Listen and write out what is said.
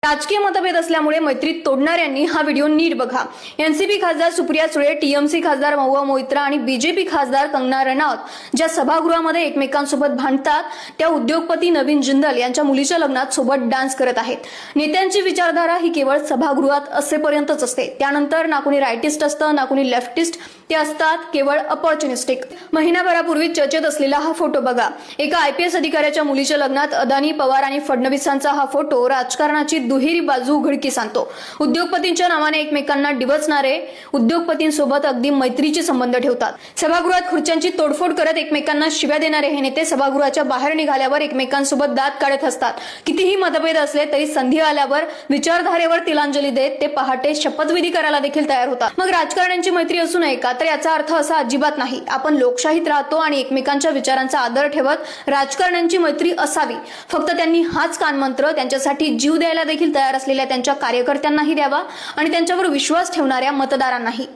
राजकीय मतभेद असल्यामुळे मैत्री तोडणाऱ्यांनी हा व्हिडिओ नीट बघा। एनसीपी खासदार सुप्रिया सुळे, टीएमसी खासदार महुआ मोइत्रा आणि बीजेपी खासदार कंगना रनौत ज्या सभागृहामध्ये एकमेकांसोबत भांडतात, त्या उद्योगपती नवीन जिंदल यांच्या मुलीच्या लग्नात सोबत डान्स करत आहेत। नेत्यांची विचारधारा ही केवळ सभागृहात असेपर्यंतच असते, त्यानंतर ना कोणी रायटिस्ट असतं ना कोणी लेफ्टिस्ट, ते असतात केवळ अपॉर्च्युनिस्टिक। महिनाभरापूर्वी चर्चेत असलेला हा फोटो बघा। एका आयपीएस अधिकाऱ्याच्या मुलीच्या लग्नात अदानी, पवार आणि फडणवीसांचा हा फोटो राजकारणाची दुहेरी बाजू उघडकीस आणतो। उद्योगपतींच्या नावाने एकमेकांना डिवचणारे उद्योगपतींसोबत अगदी मैत्रीचे संबंध ठेवतात। सभागृहात खुर्च्यांची तोडफोड करत एकमेकांना शिव्या देणारे हे नेते सभागृहाच्या बाहेर निघाल्यावर एकमेकांसोबत दात काढत असतात। कितीही मतभेद असले तरी संधी आल्यावर विचारधारेवर तिलांजली देत ते पहाटे शपथविधी करायला देखील तयार होतात। मग राजकारण्यांची मैत्री असू नये का? तर याचा अर्थ असा अजिबात नाही। आपण लोकशाहीत राहतो आणि एकमेकांच्या विचारांचा आदर ठेवत राजकारण्यांची मैत्री असावी। फक्त त्यांनी हाच कानमंत्र त्यांच्यासाठी जीव द्यायला देखील तयार असलेल्या त्यांच्या कार्यकर्त्यांनाही द्यावा आणि त्यांच्यावर विश्वास ठेवणाऱ्या मतदारांनाही।